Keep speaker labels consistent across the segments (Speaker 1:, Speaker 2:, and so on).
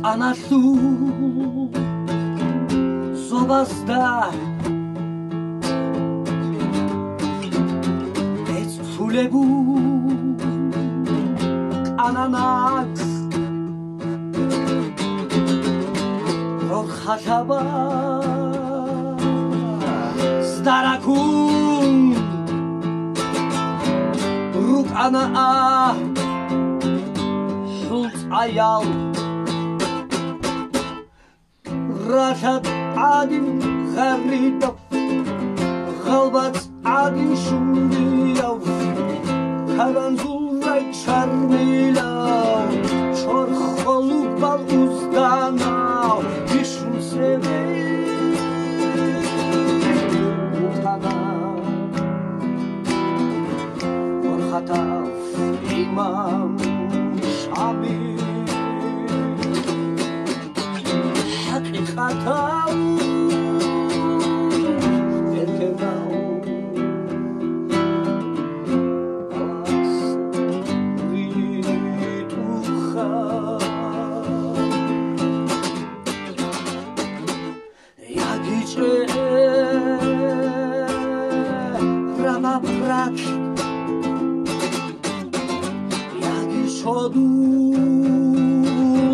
Speaker 1: ანასულ ზობას და ეცულებულ კანანაკს რო ხაშაბა სტარაკუნ რუკანაა შულც აიალ راشد عادم غريدة غلبت عادم شوليو كران زورك شرميلو شور خلوق بال uzdanav بيشون سبي متانا ورخطاف إمام شامي خطاو دلکناو آس ویتوخا یادیچه رما برک یادی شدو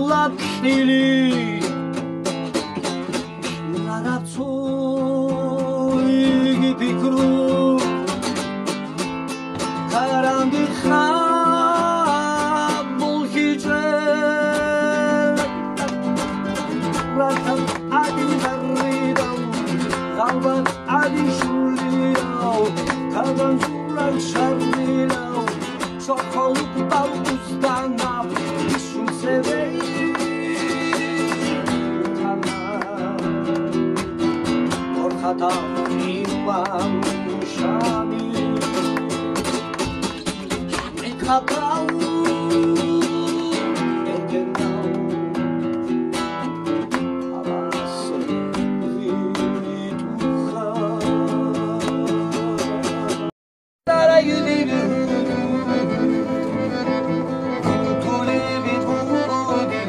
Speaker 1: لبخیلی Imam Shami Mikhatau Elgenau Alas Vitucha Tara yudidu Kutuli vitudi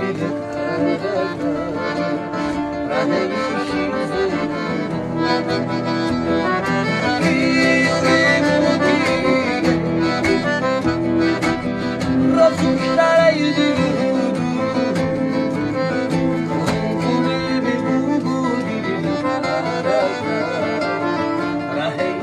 Speaker 1: Rahei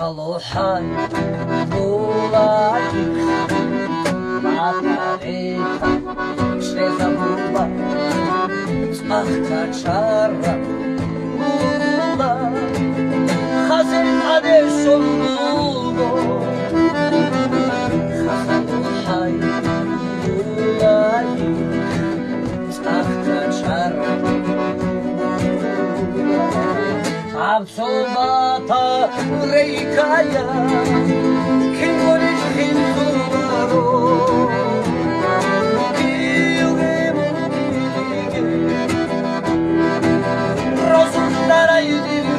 Speaker 1: Saluhan bulaki Matareta Shrezabuba Tzachkacharra Bula Chazer adesso bulgo Saluhan bulaki Tzachkacharra Absolvata reikaya Kimolish hinduro Rozundara yudiru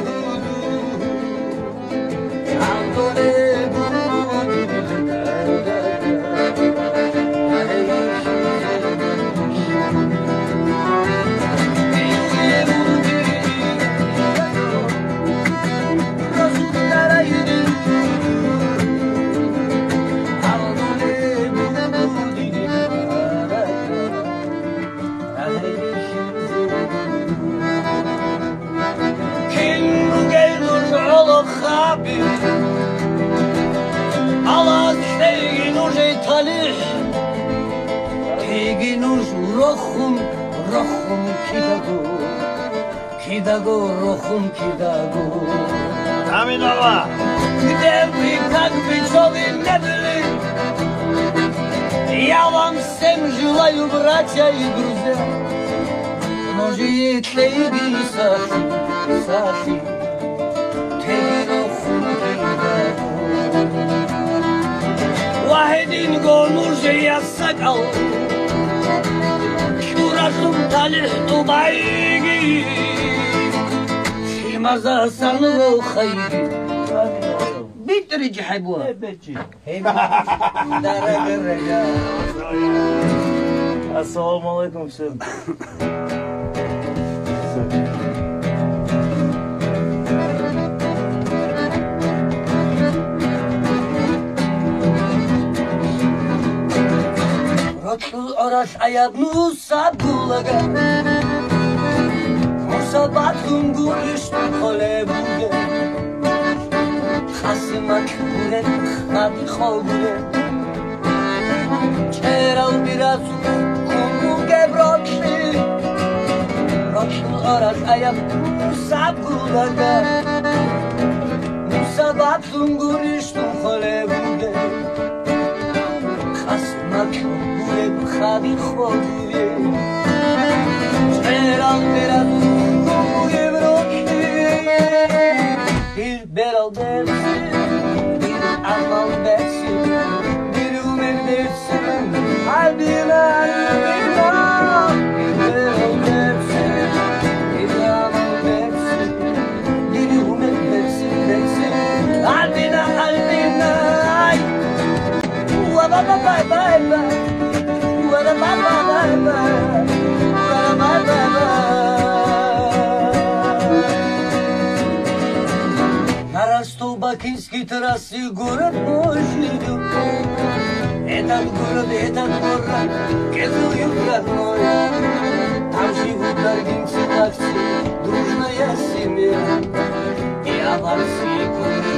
Speaker 1: Andole Allah tegin уже talih tegin уже rohum kidago rohum kidago
Speaker 2: Аминова
Speaker 1: Где вы, как вы, что вы не были Я вам всем желаю, братья и друзья Но жиете и сахи واحدين قولوا جاي السقل شورشم تالح طبعيقي شي مزا سنو خيري بيترج حبوها درق الرجال
Speaker 2: السلام عليكم всем
Speaker 1: Oraş ayat Musa bulaga Musa batun gurishtu khole buge Khasimak bure khadi khogure Chera ubirazu kumuge brokshi Rokshtu oraş ayat Musa bulaga Musa batun gurishtu khole buge Khasimak خابی خوبیه چرا برم کوی بروکی bir beral dersi bir amal dersi bir umel dersi albina albina bir beral dersi bir amal dersi bir umel dersi albina albina wa ba ba ba ba Нарасту бакинский трассы город мой жил Этот город, кезуют родной Там живут даргинцы, такси, дружная семья И аварцы, и куры,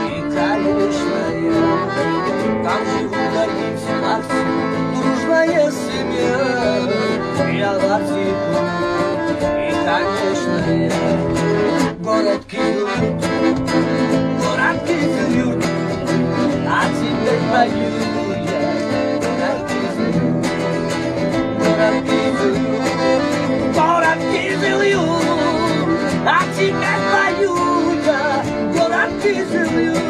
Speaker 1: и конечно я Там живут даргинцы, такси, дружная семья Я латику, и конечно я Город Кизлют, а теперь пою я Город Кизлют, а теперь пою я Город Кизлют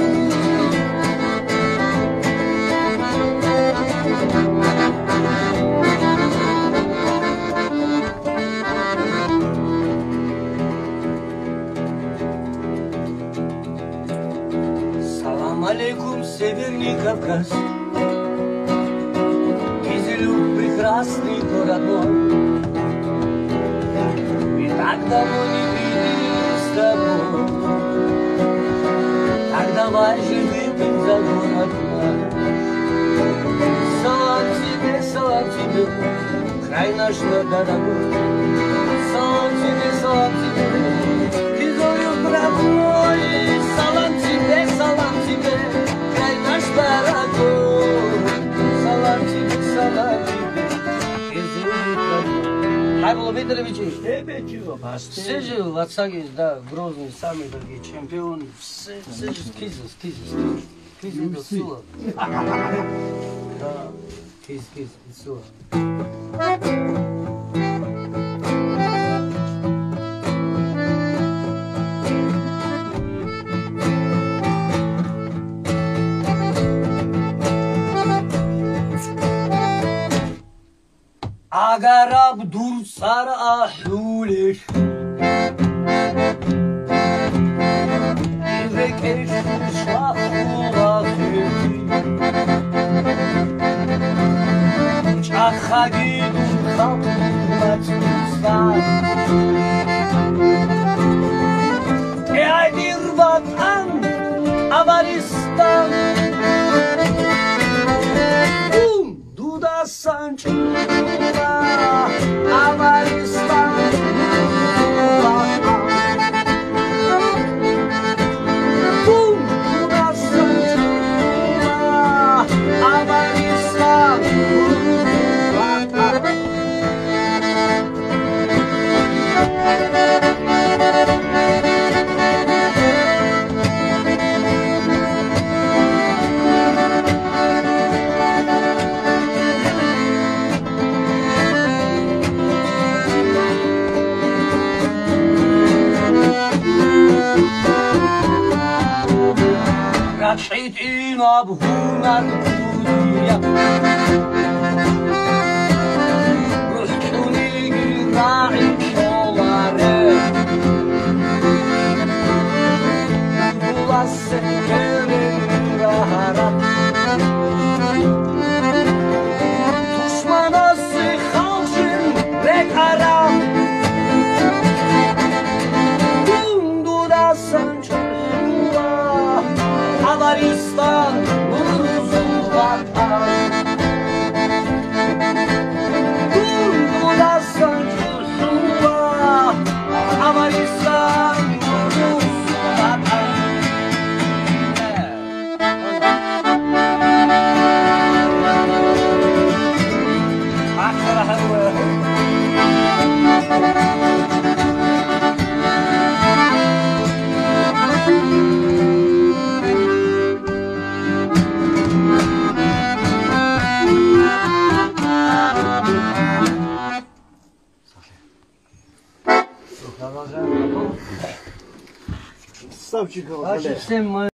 Speaker 1: Алейкум, Северный Кавказ Кизилюрт, прекрасный город мой И так давно не виделись с тобой Так давай же выпьем за город наш Салам тебе, край наш дорогой Салам тебе, Кизилюрт, брат мой Салам тебе, край наш дорогой Салам тебе, Кизилюрт Хайбуло Викторовичи, все же в Отсаге, да, Грозный, самые дорогие чемпионы Все же Кизил до сила Да, Кизил до сила اگر عبدور سر احولش بکش و خوراکی چخگی دون خطومت دوستان ای دیر وطن افغانستان اون دود از سنچورا افغانستان رشید این آب هنر بودیم روش چونی راعی شواره بولاس کلی رهرت دشمن از خالشین رکارم دون دود از سنچور Afganistan, uzun vatan Durdulasın çocuklar Afganistan, uzun vatan
Speaker 2: Ставчикова,
Speaker 1: Значит, всем мы